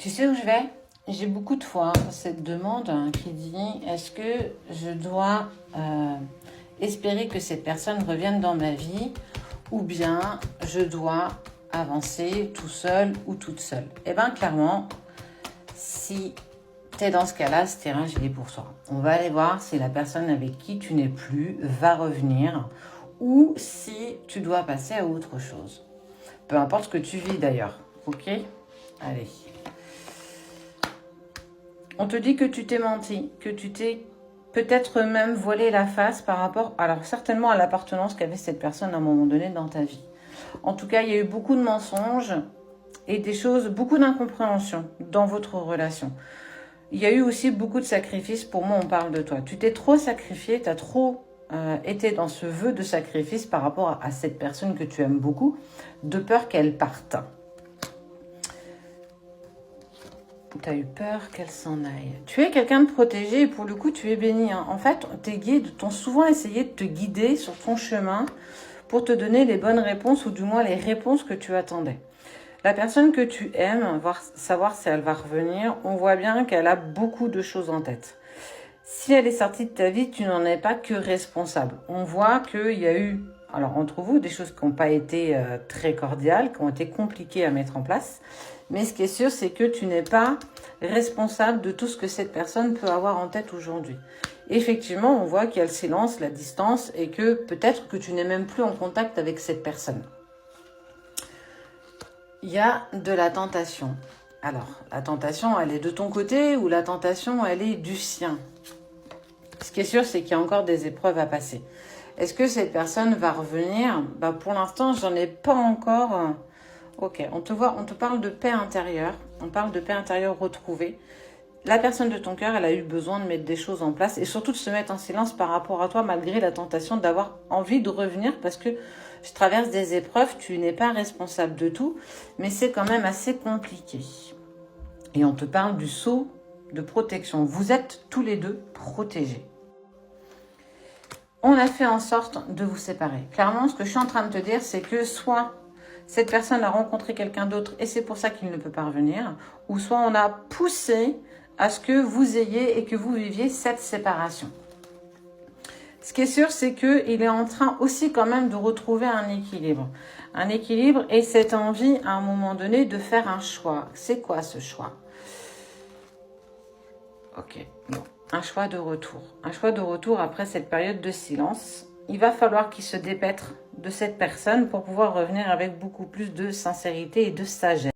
Tu sais où je vais? J'ai beaucoup de fois cette demande qui dit est-ce que je dois espérer que cette personne revienne dans ma vie ou bien je dois avancer tout seul ou toute seule? Eh bien, clairement, si tu es dans ce cas-là, ce terrain, il est pour toi. On va aller voir si la personne avec qui tu n'es plus va revenir ou si tu dois passer à autre chose. Peu importe ce que tu vis d'ailleurs. Ok? Allez. On te dit que tu t'es menti, que tu t'es peut-être même voilé la face par rapport, alors certainement à l'appartenance qu'avait cette personne à un moment donné dans ta vie. En tout cas, il y a eu beaucoup de mensonges et des choses, beaucoup d'incompréhension dans votre relation. Il y a eu aussi beaucoup de sacrifices, pour moi on parle de toi. Tu t'es trop sacrifié, tu as trop été dans ce vœu de sacrifice par rapport à cette personne que tu aimes beaucoup, de peur qu'elle parte. Tu as eu peur qu'elle s'en aille. Tu es quelqu'un de protégé et pour le coup, tu es béni. Hein. En fait, tes guides t'ont souvent essayé de te guider sur ton chemin pour te donner les bonnes réponses ou du moins les réponses que tu attendais. La personne que tu aimes, savoir si elle va revenir, on voit bien qu'elle a beaucoup de choses en tête. Si elle est sortie de ta vie, tu n'en es pas que responsable. On voit qu'il y a eu, alors entre vous, des choses qui n'ont pas été très cordiales, qui ont été compliquées à mettre en place. Mais ce qui est sûr, c'est que tu n'es pas responsable de tout ce que cette personne peut avoir en tête aujourd'hui. Effectivement, on voit qu'il y a le silence, la distance et que peut-être que tu n'es même plus en contact avec cette personne. Il y a de la tentation. Alors, la tentation, elle est de ton côté ou la tentation, elle est du sien? Ce qui est sûr, c'est qu'il y a encore des épreuves à passer. Est-ce que cette personne va revenir? Pour l'instant, j'en ai pas encore... Ok, on te parle de paix intérieure. On parle de paix intérieure retrouvée. La personne de ton cœur, elle a eu besoin de mettre des choses en place et surtout de se mettre en silence par rapport à toi malgré la tentation d'avoir envie de revenir parce que je traverse des épreuves, tu n'es pas responsable de tout, mais c'est quand même assez compliqué. Et on te parle du sceau de protection. Vous êtes tous les deux protégés. On a fait en sorte de vous séparer. Clairement, ce que je suis en train de te dire, c'est que soit cette personne a rencontré quelqu'un d'autre et c'est pour ça qu'il ne peut pas revenir, ou soit on a poussé à ce que vous ayez et que vous viviez cette séparation. Ce qui est sûr, c'est qu'il est en train aussi quand même de retrouver un équilibre. Un équilibre et cette envie à un moment donné de faire un choix. C'est quoi ce choix? Ok, bon. Un choix de retour. Un choix de retour après cette période de silence. Il va falloir qu'il se dépêtre de cette personne pour pouvoir revenir avec beaucoup plus de sincérité et de sagesse.